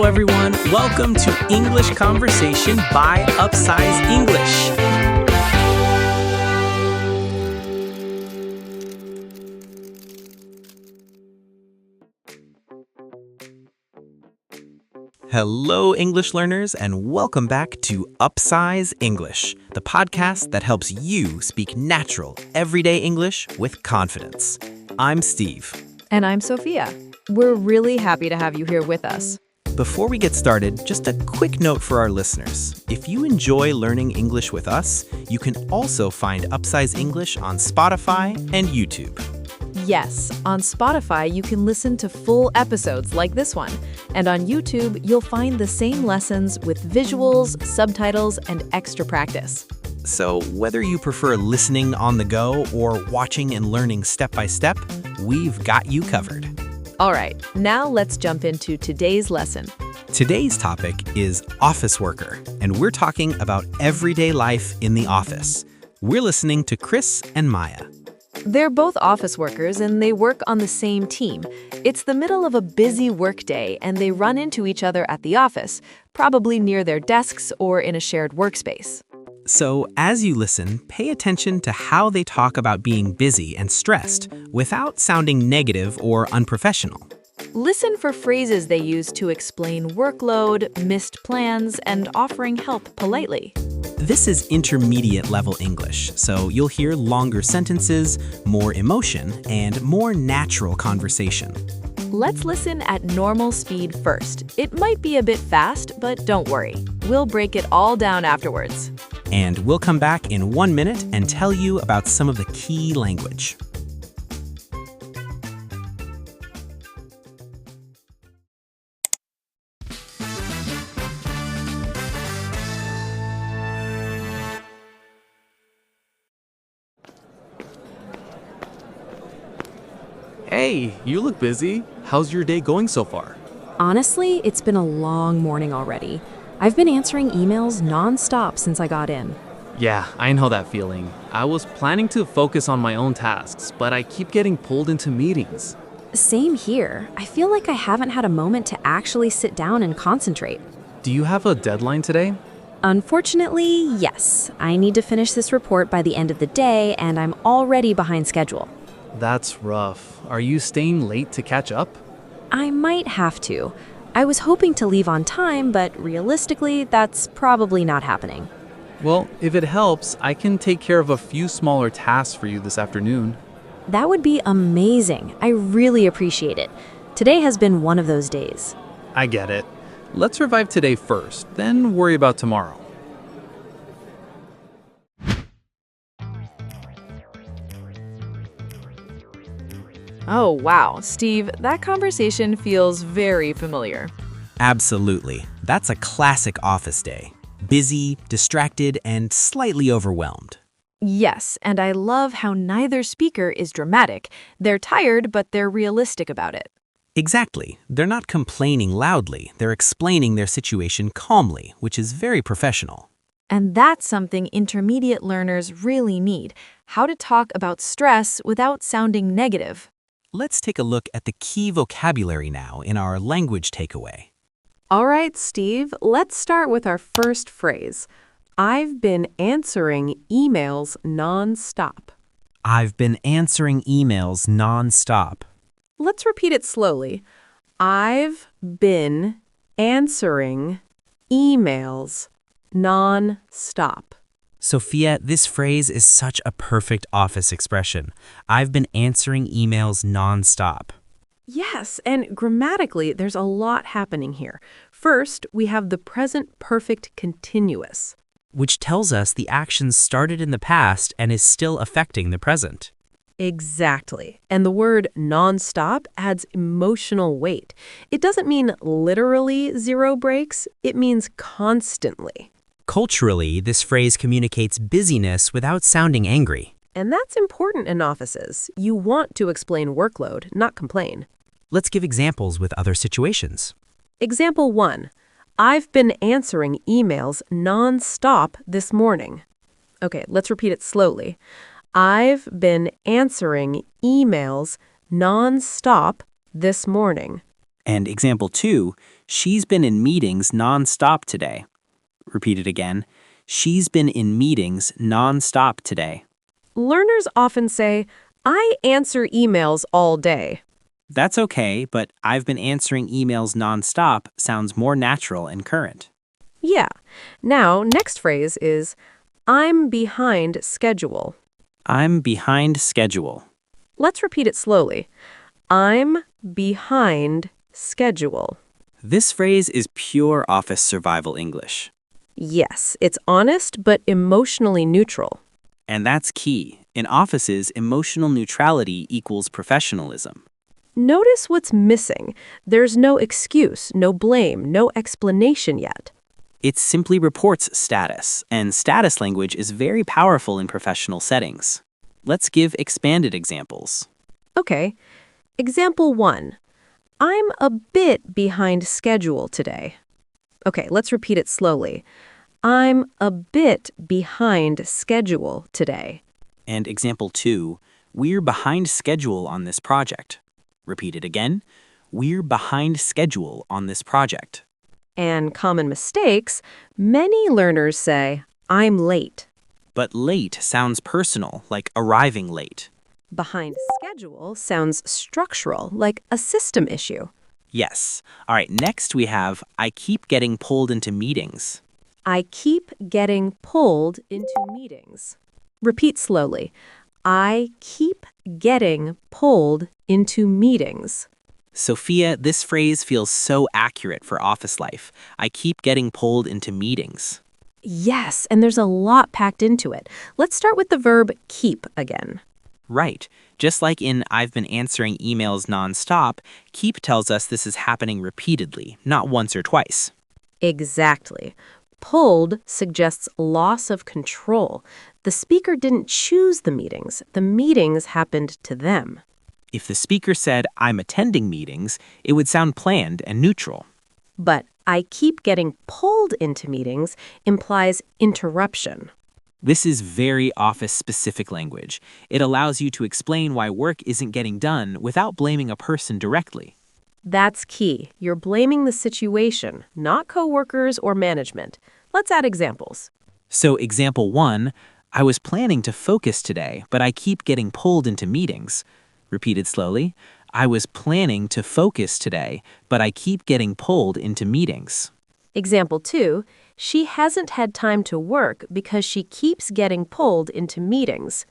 Hello, everyone. Welcome to English Conversation by UpsizEnglish. Hello, English learners, and welcome back to Upsize English, the podcast that helps you speak natural, everyday English with confidence. I'm Steve. And I'm Sophia. We're really happy to have you here with us. Before we get started, just a quick note for our listeners. If you enjoy learning English with us, you can also find Upsize English on Spotify and YouTube. Yes, on Spotify, you can listen to full episodes like this one. And on YouTube, you'll find the same lessons with visuals, subtitles, and extra practice. So whether you prefer listening on the go or watching and learning step by step, we've got you covered. All right, now let's jump into today's lesson. Today's topic is office worker, and we're talking about everyday life in the office. We're listening to Chris and Maya. They're both office workers and they work on the same team. It's the middle of a busy workday and they run into each other at the office, probably near their desks or in a shared workspace. So as you listen, pay attention to how they talk about being busy and stressed without sounding negative or unprofessional. Listen for phrases they use to explain workload, missed plans, and offering help politely. This is intermediate level English, so you'll hear longer sentences, more emotion, and more natural conversation. Let's listen at normal speed first. It might be a bit fast, but don't worry. We'll break it all down afterwards. And we'll come back in 1 minute and tell you about some of the key language. Hey, you look busy. How's your day going so far? Honestly, it's been a long morning already. I've been answering emails nonstop since I got in. Yeah, I know that feeling. I was planning to focus on my own tasks, but I keep getting pulled into meetings. Same here. I feel like I haven't had a moment to actually sit down and concentrate. Do you have a deadline today? Unfortunately, yes. I need to finish this report by the end of the day, and I'm already behind schedule. That's rough. Are you staying late to catch up? I might have to. I was hoping to leave on time, but realistically, that's probably not happening. Well, if it helps, I can take care of a few smaller tasks for you this afternoon. That would be amazing. I really appreciate it. Today has been one of those days. I get it. Let's revive today first, then worry about tomorrow. Oh, wow. Steve, that conversation feels very familiar. Absolutely. That's a classic office day. Busy, distracted, and slightly overwhelmed. Yes, and I love how neither speaker is dramatic. They're tired, but they're realistic about it. Exactly. They're not complaining loudly. They're explaining their situation calmly, which is very professional. And that's something intermediate learners really need, how to talk about stress without sounding negative. Let's take a look at the key vocabulary now in our language takeaway. All right, Steve, let's start with our first phrase. I've been answering emails nonstop. I've been answering emails nonstop. Let's repeat it slowly. I've been answering emails nonstop. Sophia, this phrase is such a perfect office expression. I've been answering emails nonstop. Yes, and grammatically, there's a lot happening here. First, we have the present perfect continuous, Which tells us the action started in the past and is still affecting the present. Exactly. And the word nonstop adds emotional weight. It doesn't mean literally zero breaks, it means constantly. Culturally, this phrase communicates busyness without sounding angry. And that's important in offices. You want to explain workload, not complain. Let's give examples with other situations. Example 1. I've been answering emails nonstop this morning. Okay, let's repeat it slowly. I've been answering emails nonstop this morning. And example 2, she's been in meetings non-stop today. Repeat it again. She's been in meetings non-stop today. Learners often say, I answer emails all day. That's okay, but I've been answering emails non-stop sounds more natural and current. Yeah. Now, next phrase is, I'm behind schedule. I'm behind schedule. Let's repeat it slowly. I'm behind schedule. This phrase is pure office survival English. Yes, it's honest but emotionally neutral. And that's key. In offices, emotional neutrality equals professionalism. Notice what's missing. There's no excuse, no blame, no explanation yet. It simply reports status, and status language is very powerful in professional settings. Let's give expanded examples. Okay, example 1. I'm a bit behind schedule today. Okay, let's repeat it slowly. I'm a bit behind schedule today. And example 2, we're behind schedule on this project. Repeat it again. We're behind schedule on this project. And common mistakes, many learners say, I'm late. But late sounds personal, like arriving late. Behind schedule sounds structural, like a system issue. Yes. All right, next we have, I keep getting pulled into meetings. I keep getting pulled into meetings. Repeat slowly. I keep getting pulled into meetings. Sophia, this phrase feels so accurate for office life. I keep getting pulled into meetings. Yes, and there's a lot packed into it. Let's start with the verb keep again. Right. Just like in I've been answering emails nonstop, keep tells us this is happening repeatedly, not once or twice. Exactly. Pulled suggests loss of control. The speaker didn't choose the meetings happened to them. If the speaker said, I'm attending meetings, it would sound planned and neutral. But I keep getting pulled into meetings implies interruption. This is very office-specific language. It allows you to explain why work isn't getting done without blaming a person directly. That's key. You're blaming the situation, not coworkers or management. Let's add examples. So example 1, I was planning to focus today, but I keep getting pulled into meetings. Repeated slowly. I was planning to focus today, but I keep getting pulled into meetings. Example 2, she hasn't had time to work because she keeps getting pulled into meetings.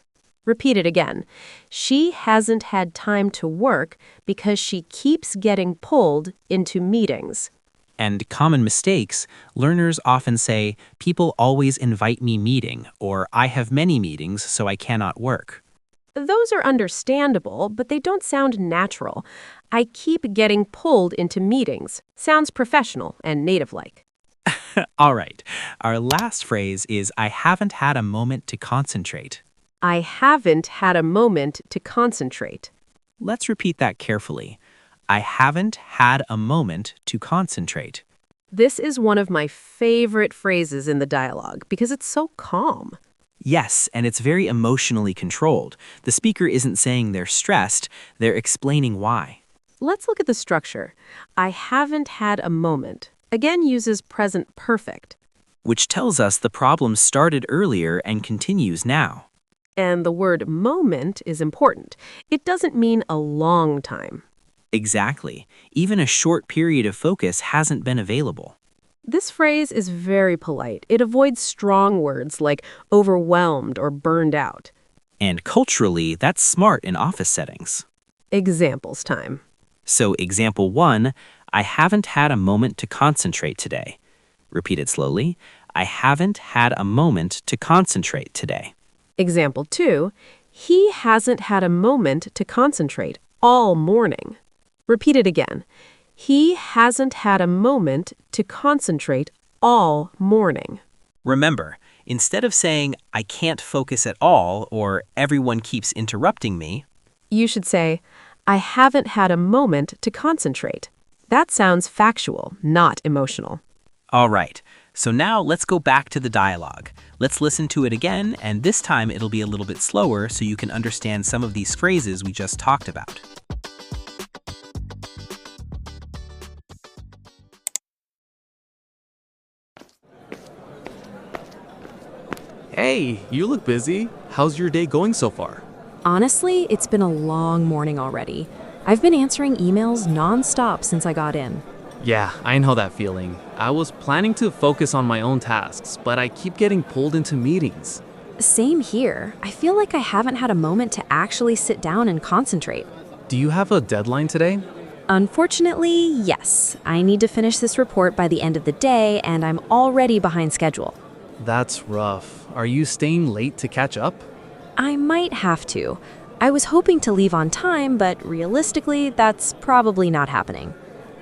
Repeat it again. She hasn't had time to work because she keeps getting pulled into meetings. And common mistakes, learners often say, people always invite me meeting, or I have many meetings, so I cannot work. Those are understandable, but they don't sound natural. I keep getting pulled into meetings. Sounds professional and native-like. All right. Our last phrase is, I haven't had a moment to concentrate. I haven't had a moment to concentrate. Let's repeat that carefully. I haven't had a moment to concentrate. This is one of my favorite phrases in the dialogue because it's so calm. Yes, and it's very emotionally controlled. The speaker isn't saying they're stressed, they're explaining why. Let's look at the structure. I haven't had a moment. Again uses present perfect. Which tells us the problem started earlier and continues now. And the word moment is important. It doesn't mean a long time. Exactly. Even a short period of focus hasn't been available. This phrase is very polite. It avoids strong words like overwhelmed or burned out. And culturally, that's smart in office settings. Examples time. So example 1, I haven't had a moment to concentrate today. Repeat it slowly. I haven't had a moment to concentrate today. Example 2, he hasn't had a moment to concentrate all morning. Repeat it again. He hasn't had a moment to concentrate all morning. Remember, instead of saying, I can't focus at all, or everyone keeps interrupting me, You should say, I haven't had a moment to concentrate. That sounds factual, not emotional. all right, so now let's go back to the dialogue. Let's listen to it again, and this time it'll be a little bit slower so you can understand some of these phrases we just talked about. Hey, you look busy. How's your day going so far? Honestly, it's been a long morning already. I've been answering emails nonstop since I got in. Yeah, I know that feeling. I was planning to focus on my own tasks, but I keep getting pulled into meetings. Same here. I feel like I haven't had a moment to actually sit down and concentrate. Do you have a deadline today? Unfortunately, yes. I need to finish this report by the end of the day, and I'm already behind schedule. That's rough. Are you staying late to catch up? I might have to. I was hoping to leave on time, but realistically, that's probably not happening.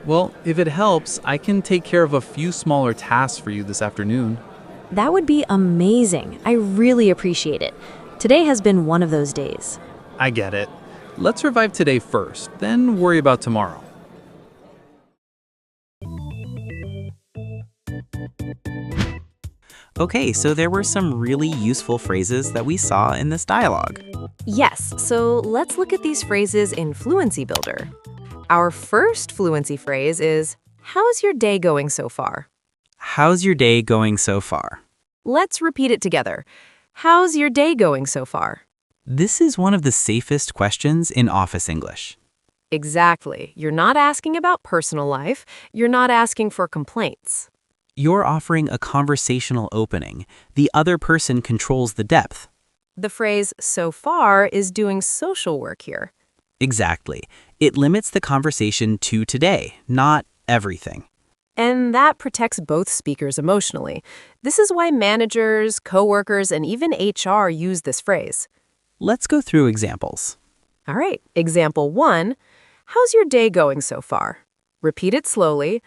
Well, if it helps, I can take care of a few smaller tasks for you this afternoon. That would be amazing. I really appreciate it. Today has been one of those days. I get it. Let's revive today first, then worry about tomorrow. Okay, so there were some really useful phrases that we saw in this dialogue. Yes, so let's look at these phrases in Fluency Builder. Our first fluency phrase is, how's your day going so far? How's your day going so far? Let's repeat it together. How's your day going so far? This is one of the safest questions in office English. Exactly. You're not asking about personal life. You're not asking for complaints. You're offering a conversational opening. The other person controls the depth. The phrase so far is doing social work here. Exactly. It limits the conversation to today, not everything. And that protects both speakers emotionally. This is why managers, coworkers, and even HR use this phrase. Let's go through examples. All right, example 1, how's your day going so far? Repeat it slowly.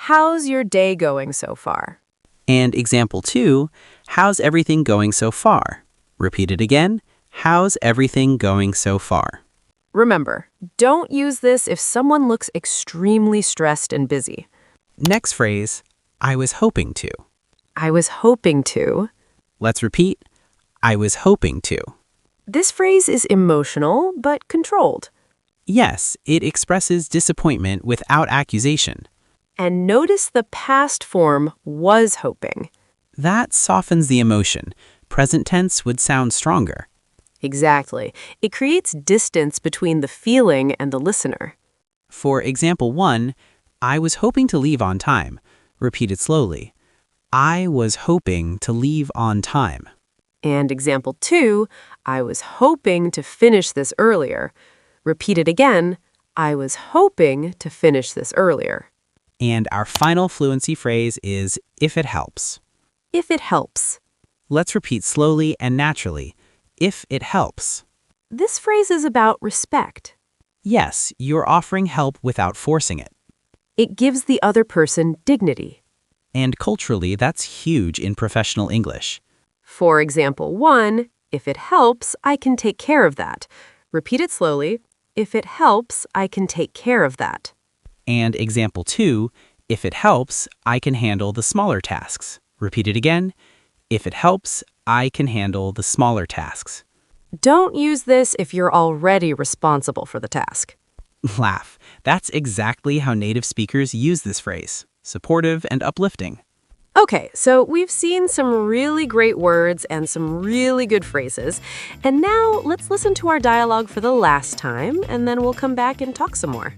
How's your day going so far? And example 2, how's everything going so far? Repeat it again. How's everything going so far? Remember, don't use this if someone looks extremely stressed and busy. Next phrase, I was hoping to. I was hoping to. Let's repeat. I was hoping to. This phrase is emotional but controlled. Yes, it expresses disappointment without accusation. And notice the past form was hoping. That softens the emotion. Present tense would sound stronger. Exactly. It creates distance between the feeling and the listener. For example 1, I was hoping to leave on time. Repeat it slowly. I was hoping to leave on time. And example 2, I was hoping to finish this earlier. Repeat it again. I was hoping to finish this earlier. And our final fluency phrase is if it helps. If it helps. Let's repeat slowly and naturally. If it helps. This phrase is about respect. Yes, you're offering help without forcing it. It gives the other person dignity. And culturally, that's huge in professional English. For example 1, if it helps, I can take care of that. Repeat it slowly. If it helps, I can take care of that. And example 2, if it helps, I can handle the smaller tasks. Repeat it again. If it helps, I can handle the smaller tasks. Don't use this if you're already responsible for the task. Laugh. That's exactly how native speakers use this phrase. Supportive and uplifting. Okay, so we've seen some really great words and some really good phrases. And now let's listen to our dialogue for the last time, and then we'll come back and talk some more.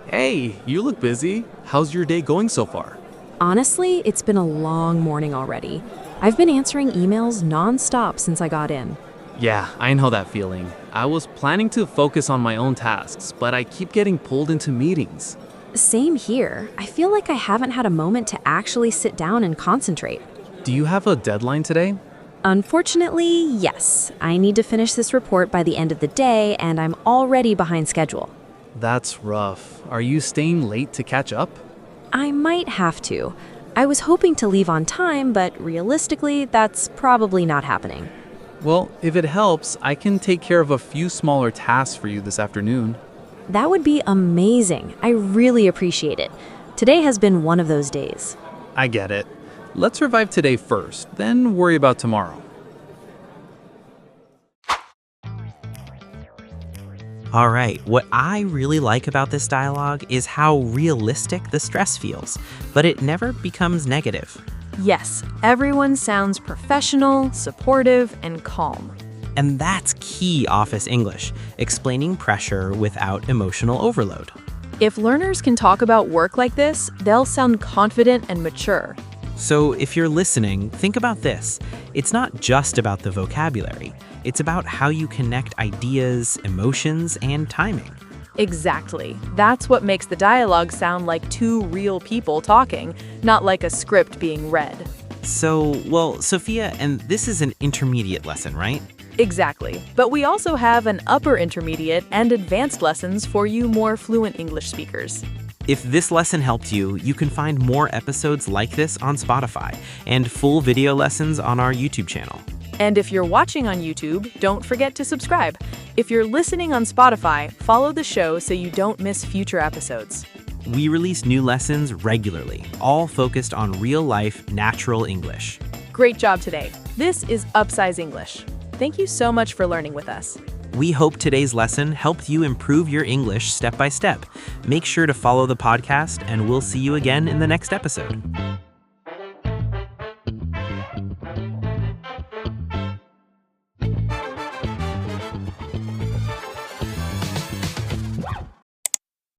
Hey, you look busy. How's your day going so far? Honestly, it's been a long morning already. I've been answering emails nonstop since I got in. Yeah, I know that feeling. I was planning to focus on my own tasks, but I keep getting pulled into meetings. Same here. I feel like I haven't had a moment to actually sit down and concentrate. Do you have a deadline today? Unfortunately, yes. I need to finish this report by the end of the day, and I'm already behind schedule. That's rough. Are you staying late to catch up? I might have to. I was hoping to leave on time, but realistically, that's probably not happening. Well, if it helps, I can take care of a few smaller tasks for you this afternoon. That would be amazing. I really appreciate it. Today has been one of those days. I get it. Let's revive today first, then worry about tomorrow. All right, what I really like about this dialogue is how realistic the stress feels, but it never becomes negative. Yes, everyone sounds professional, supportive, and calm. And that's key office English, explaining pressure without emotional overload. If learners can talk about work like this, they'll sound confident and mature. So if you're listening, think about this. It's not just about the vocabulary. It's about how you connect ideas, emotions, and timing. Exactly. That's what makes the dialogue sound like two real people talking, not like a script being read. So, well, Sophia, and this is an intermediate lesson, right? Exactly. But we also have an upper intermediate and advanced lessons for you more fluent English speakers. If this lesson helped you, you can find more episodes like this on Spotify and full video lessons on our YouTube channel. And if you're watching on YouTube, don't forget to subscribe. If you're listening on Spotify, follow the show so you don't miss future episodes. We release new lessons regularly, all focused on real-life, natural English. Great job today. This is Upsize English. Thank you so much for learning with us. We hope today's lesson helped you improve your English step by step. Make sure to follow the podcast, and we'll see you again in the next episode.